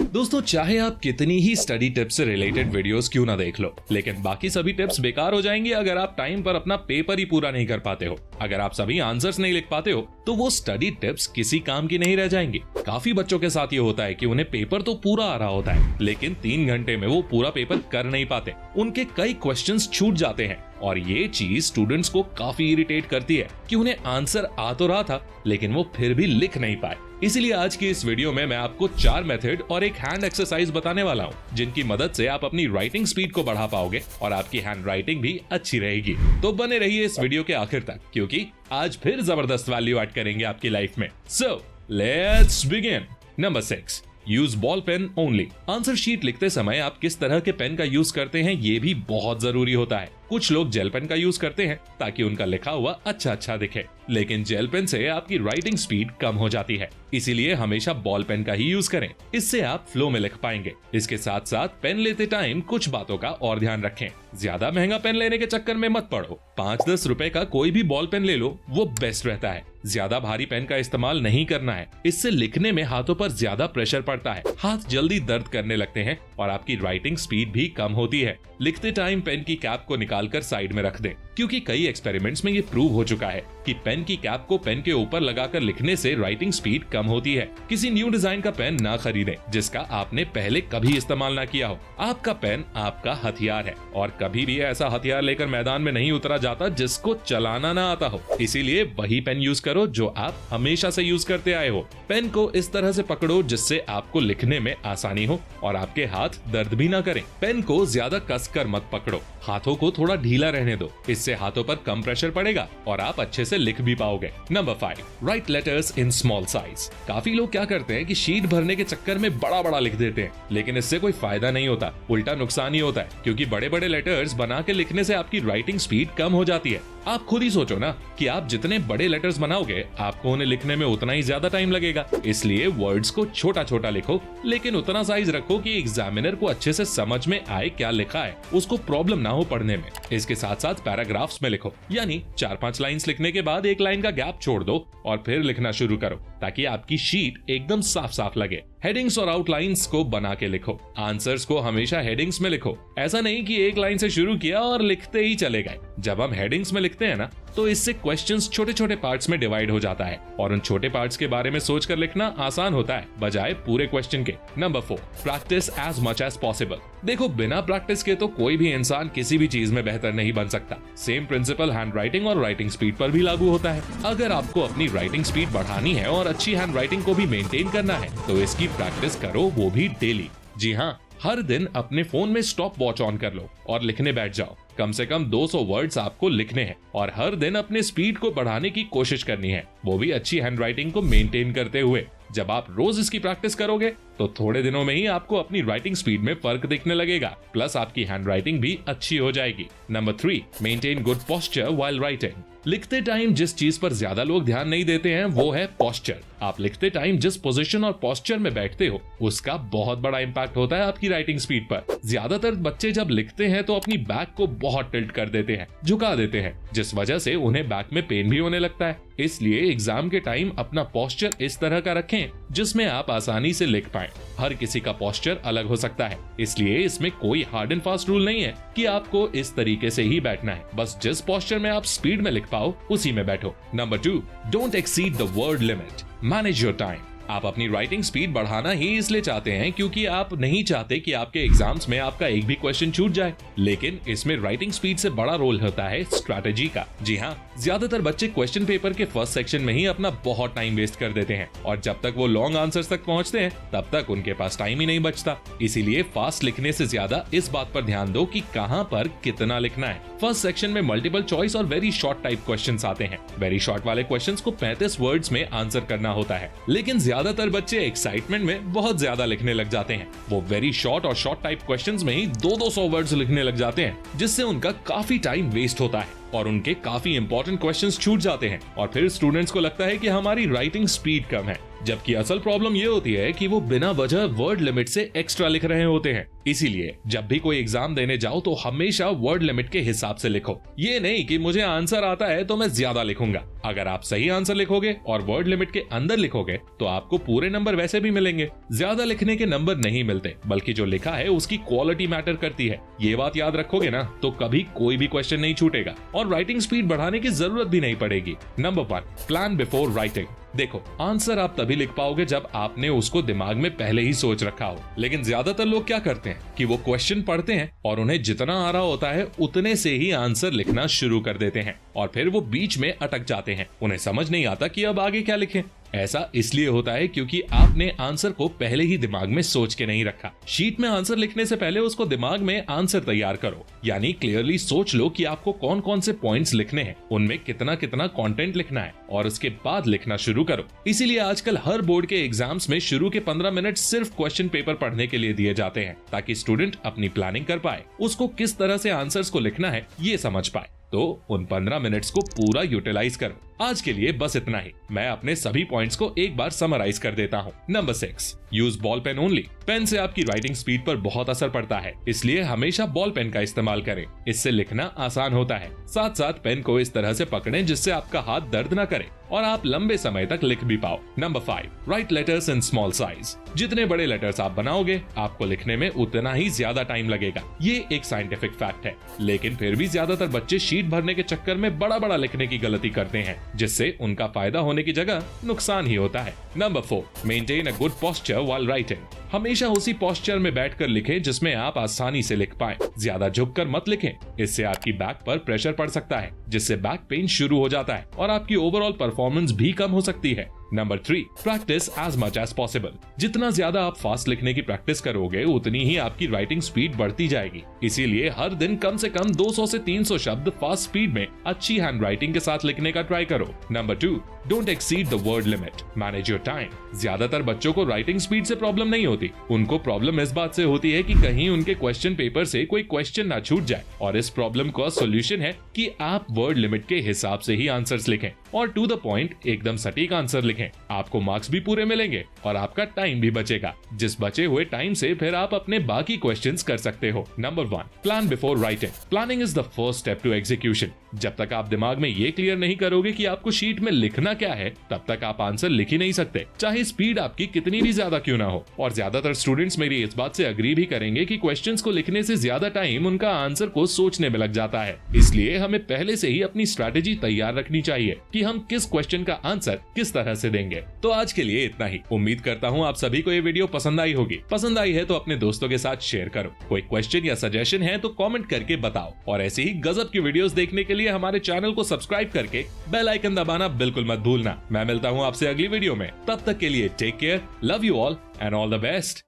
दोस्तों, चाहे आप कितनी ही स्टडी टिप्स से रिलेटेड वीडियोस क्यों ना देख लो, लेकिन बाकी सभी टिप्स बेकार हो जाएंगी अगर आप टाइम पर अपना पेपर ही पूरा नहीं कर पाते हो। अगर आप सभी आंसर्स नहीं लिख पाते हो तो वो स्टडी टिप्स किसी काम की नहीं रह जाएंगी। काफी बच्चों के साथ ये होता है कि उन्हें पेपर तो पूरा आ रहा होता है, लेकिन 3 घंटे में वो पूरा पेपर कर नहीं पाते। उनके कई क्वेश्चंस छूट जाते हैं और ये चीज स्टूडेंट्स को काफी इरिटेट करती है कि उन्हें आंसर आ तो रहा था लेकिन वो फिर भी लिख नहीं पाए। इसीलिए आज की इस वीडियो में मैं आपको 4 मेथड और एक हैंड एक्सरसाइज बताने वाला हूँ, जिनकी मदद से आप अपनी राइटिंग स्पीड को बढ़ा पाओगे और आपकी हैंड राइटिंग भी अच्छी रहेगी। तो बने रहिए इस वीडियो के आखिर तक, क्योंकि आज फिर जबरदस्त वैल्यू ऐड करेंगे आपकी लाइफ में। So let's begin. Number 6, use ball pen only. Answer sheet लिखते समय आप किस तरह के पेन का यूज करते हैं ये भी बहुत जरूरी होता है। कुछ लोग जेल पेन का यूज करते हैं ताकि उनका लिखा हुआ अच्छा दिखे, लेकिन जेल पेन से आपकी राइटिंग स्पीड कम हो जाती है। इसीलिए हमेशा बॉल पेन का ही यूज करें, इससे आप फ्लो में लिख पाएंगे। इसके साथ साथ पेन लेते टाइम कुछ बातों का और ध्यान रखें। ज्यादा महंगा पेन लेने के चक्कर में मत पड़ो। 5-10 रुपए का कोई भी बॉल पेन ले लो, वो बेस्ट रहता है। ज्यादा भारी पेन का इस्तेमाल नहीं करना है, इससे लिखने में हाथों पर ज्यादा प्रेशर पड़ता है, हाथ जल्दी दर्द करने लगते हैं और आपकी राइटिंग स्पीड भी कम होती है। लिखते टाइम पेन की कैप को निकालकर साइड में रख दें, क्योंकि कई एक्सपेरिमेंट्स में ये प्रूव हो चुका है कि पेन की कैप को पेन के ऊपर लगाकर लिखने से राइटिंग स्पीड कम होती है। किसी न्यू डिजाइन का पेन ना खरीदें जिसका आपने पहले कभी इस्तेमाल ना किया हो। आपका पेन आपका हथियार है और कभी भी ऐसा हथियार लेकर मैदान में नहीं उतरा जाता जिसको चलाना ना आता हो। इसीलिए वही पेन यूज करो जो आप हमेशा से यूज करते आए हो। पेन को इस तरह से पकड़ो जिससे आपको लिखने में आसानी हो और आपके हाथ दर्द भी ना करें। पेन को ज्यादा कसकर मत पकड़ो, हाथों को थोड़ा ढीला रहने दो, इससे हाथों पर कम प्रेशर पड़ेगा और आप अच्छे से लिख भी पाओगे। Number 5, write letters in small size. काफी लोग क्या करते हैं कि शीट भरने के चक्कर में बड़ा लिख देते हैं, लेकिन इससे कोई फायदा नहीं होता, उल्टा नुकसान ही होता है, क्योंकि बड़े लेटर्स बना के लिखने से आपकी राइटिंग स्पीड कम हो जाती है। आप खुद ही सोचो ना कि आप जितने बड़े लेटर्स बनाओगे आपको उन्हें लिखने में उतना ही ज्यादा टाइम लगेगा। इसलिए वर्ड्स को छोटा लिखो, लेकिन उतना साइज रखो कि एग्जामिनर को अच्छे से समझ में आए क्या लिखा है, उसको प्रॉब्लम ना हो पढ़ने में। इसके साथ साथ पैराग्राफ्स में लिखो, यानी 4-5 लाइंस लिखने के बाद एक लाइन का गैप छोड़ दो और फिर लिखना शुरू करो, ताकि आपकी शीट एकदम साफ लगे। हेडिंग्स और आउटलाइंस को बना के लिखो। आंसर्स को हमेशा हेडिंग्स में लिखो, ऐसा नहीं कि एक लाइन से शुरू किया और लिखते ही चले गए। जब हम हेडिंग्स में लिखते हैं ना, तो इससे क्वेश्चंस छोटे पार्ट्स में डिवाइड हो जाता है और उन छोटे पार्ट्स के बारे में सोचकर लिखना आसान होता है बजाय पूरे क्वेश्चन के। Number 4, practice as much as possible. देखो, बिना प्रैक्टिस के तो कोई भी इंसान किसी भी चीज में बेहतर नहीं बन सकता। सेम प्रिंसिपल हैंड राइटिंग और राइटिंग स्पीड पर भी लागू होता है। अगर आपको अपनी राइटिंग स्पीड बढ़ानी है और अच्छी हैंड राइटिंग को भी मेंटेन करना है तो इसकी प्रैक्टिस करो, वो भी डेली। जी हाँ, हर दिन अपने फोन में स्टॉप वॉच ऑन कर लो और लिखने बैठ जाओ। कम से कम 200 वर्ड्स आपको लिखने हैं और हर दिन अपने स्पीड को बढ़ाने की कोशिश करनी है, वो भी अच्छी हैंड राइटिंग को मेंटेन करते हुए। जब आप रोज इसकी प्रैक्टिस करोगे तो थोड़े दिनों में ही आपको अपनी राइटिंग स्पीड में फर्क दिखने लगेगा, प्लस आपकी हैंड राइटिंग भी अच्छी हो जाएगी। Number 3, maintain good posture while writing. लिखते टाइम जिस चीज पर ज्यादा लोग ध्यान नहीं देते हैं वो है पोस्चर। आप लिखते टाइम जिस पोजीशन और पोस्चर में बैठते हो उसका बहुत बड़ा इंपैक्ट होता है आपकी राइटिंग स्पीड पर। ज्यादातर बच्चे जब लिखते हैं तो अपनी बैक को बहुत टिल्ट कर देते हैं, झुका देते हैं, जिस वजह से उन्हें बैक में पेन भी होने लगता है। इसलिए एग्जाम के टाइम अपना पोस्चर इस तरह का रखें जिसमें आप आसानी से लिख पाएं। हर किसी का पोस्चर अलग हो सकता है, इसलिए इसमें कोई हार्ड एंड फास्ट रूल नहीं है कि आपको इस तरीके से ही बैठना है। बस जिस पोस्चर में आप स्पीड में लिख पाओ उसी में बैठो। Number 2, don't exceed the word limit, manage your time. आप अपनी राइटिंग स्पीड बढ़ाना ही इसलिए चाहते हैं क्योंकि आप नहीं चाहते कि आपके एग्जाम्स में आपका एक भी क्वेश्चन छूट जाए, लेकिन इसमें राइटिंग स्पीड से बड़ा रोल होता है स्ट्रैटेजी का। जी हाँ, ज्यादातर बच्चे क्वेश्चन पेपर के फर्स्ट सेक्शन में ही अपना बहुत टाइम वेस्ट कर देते हैं और जब तक वो लॉन्ग आंसर्स तक पहुंचते हैं तब तक उनके पास टाइम ही नहीं बचता। इसीलिए फास्ट लिखने से ज्यादा इस बात पर ध्यान दो कि कहां पर कितना लिखना है। फर्स्ट सेक्शन में मल्टीपल चॉइस और वेरी शॉर्ट टाइप क्वेश्चंस आते हैं। वेरी शॉर्ट वाले क्वेश्चंस को 35 वर्ड्स में आंसर करना होता है, लेकिन ज्यादातर बच्चे एक्साइटमेंट में बहुत ज्यादा लिखने लग जाते हैं। वो वेरी शॉर्ट और शॉर्ट टाइप क्वेश्चंस में ही 200 वर्ड्स लिखने लग जाते हैं, जिससे उनका काफी टाइम वेस्ट होता है और उनके काफी इंपॉर्टेंट क्वेश्चंस छूट जाते हैं और फिर स्टूडेंट्स को लगता है कि हमारी राइटिंग स्पीड कम है। जबकि असल प्रॉब्लम ये होती है कि वो बिना वजह वर्ड लिमिट से एक्स्ट्रा लिख रहे होते हैं। इसीलिए जब भी कोई एग्जाम देने जाओ तो हमेशा वर्ड लिमिट के हिसाब से लिखो। ये नहीं कि मुझे आंसर आता है तो मैं ज्यादा लिखूंगा। अगर आप सही आंसर लिखोगे और वर्ड लिमिट के अंदर लिखोगे तो आपको पूरे नंबर वैसे भी मिलेंगे। ज्यादा लिखने के नंबर नहीं मिलते, बल्कि जो लिखा है उसकी क्वालिटी मैटर करती है। ये बात याद रखोगे ना तो कभी कोई भी क्वेश्चन नहीं छूटेगा और राइटिंग स्पीड बढ़ाने की जरूरत भी नहीं पड़ेगी। Number 1, plan before writing. देखो, आंसर आप तभी लिख पाओगे जब आपने उसको दिमाग में पहले ही सोच रखा हो। लेकिन ज्यादातर लोग क्या करते हैं कि वो क्वेश्चन पढ़ते हैं और उन्हें जितना आ रहा होता है उतने से ही आंसर लिखना शुरू कर देते हैं और फिर वो बीच में अटक जाते हैं। उन्हें समझ नहीं आता कि अब आगे क्या लिखें। ऐसा इसलिए होता है क्योंकि आपने आंसर को पहले ही दिमाग में सोच के नहीं रखा। शीट में आंसर लिखने से पहले उसको दिमाग में आंसर तैयार करो, यानी क्लियरली सोच लो कि आपको कौन कौन से पॉइंट्स लिखने हैं, उनमें कितना कितना कंटेंट लिखना है और उसके बाद लिखना शुरू करो। इसीलिए आजकल हर बोर्ड के एग्जाम्स में शुरू के 15 मिनट सिर्फ क्वेश्चन पेपर पढ़ने के लिए दिए जाते हैं, ताकि स्टूडेंट अपनी प्लानिंग कर पाए, उसको किस तरह से आंसर्स को लिखना है ये समझ पाए। तो उन 15 मिनट्स को पूरा यूटिलाइज करो। आज के लिए बस इतना ही। मैं अपने सभी पॉइंट्स को एक बार समराइज कर देता हूँ। Number 6, use ball pen only. Pen से आपकी राइटिंग स्पीड पर बहुत असर पड़ता है, इसलिए हमेशा बॉल पेन का इस्तेमाल करें। इससे लिखना आसान होता है। साथ साथ पेन को इस तरह से पकड़ें जिससे आपका हाथ दर्द न करे और आप लंबे समय तक लिख भी पाओ। Number 5, write letters in small size. जितने बड़े लेटर्स आप बनाओगे आपको लिखने में उतना ही ज्यादा टाइम लगेगा। ये एक साइंटिफिक फैक्ट है, लेकिन फिर भी ज्यादातर बच्चे शीट भरने के चक्कर में बड़ा बड़ा लिखने की गलती करते हैं, जिससे उनका फायदा होने की जगह नुकसान ही होता है। Number 4, maintain a good posture while writing. हमेशा उसी पोस्चर में बैठकर लिखें जिसमें आप आसानी से लिख पाएं। ज्यादा झुककर मत लिखें, इससे आपकी बैक पर प्रेशर पड़ सकता है, जिससे बैक पेन शुरू हो जाता है और आपकी ओवरऑल परफॉर्मेंस भी कम हो सकती है। Number 3, practice as much as possible. जितना ज्यादा आप फास्ट लिखने की प्रैक्टिस करोगे उतनी ही आपकी राइटिंग स्पीड बढ़ती जाएगी। इसीलिए हर दिन कम से कम 200 से 300 शब्द फास्ट स्पीड में अच्छी हैंड राइटिंग के साथ लिखने का ट्राई करो। Number 2, don't exceed the word limit, manage your time. ज्यादातर बच्चों को राइटिंग स्पीड से प्रॉब्लम नहीं होती, उनको प्रॉब्लम इस बात से होती है कि कहीं उनके क्वेश्चन पेपर से कोई क्वेश्चन ना छूट जाए। और इस प्रॉब्लम का सोल्यूशन है कि आप वर्ड लिमिट के हिसाब से ही आंसर्स लिखें और टू द पॉइंट एकदम सटीक आंसर लिखें। आपको मार्क्स भी पूरे मिलेंगे और आपका टाइम भी बचेगा। जिस बचे हुए टाइम से फिर आप अपने बाकी क्वेश्चंस कर सकते हो। Number 1, plan before writing. Planning is the first step to execution. जब तक आप दिमाग में ये क्लियर नहीं करोगे कि आपको शीट में लिखना क्या है, तब तक आप आंसर लिख ही नहीं सकते, चाहे स्पीड आपकी कितनी भी ज्यादा क्यों ना हो। और ज्यादातर स्टूडेंट्स मेरी इस बात से अग्री भी करेंगे कि क्वेश्चंस को लिखने से ज्यादा टाइम उनका आंसर को सोचने में लग जाता है। इसलिए हमें पहले से ही अपनी स्ट्रैटेजी तैयार रखनी चाहिए कि हम किस क्वेश्चन का आंसर किस तरह से देंगे। तो आज के लिए इतना ही। उम्मीद करता हूँ आप सभी को ये वीडियो पसंद आई होगी। पसंद आई है तो अपने दोस्तों के साथ शेयर करो। कोई क्वेश्चन या सजेशन है तो कमेंट करके बताओ। और ऐसी ही गजब की वीडियोस देखने के लिए हमारे चैनल को सब्सक्राइब करके बेल आइकन दबाना बिल्कुल मत भूलना। मैं मिलता हूँ आपसे अगली वीडियो में। तब तक के लिए take care, love you all and all the best.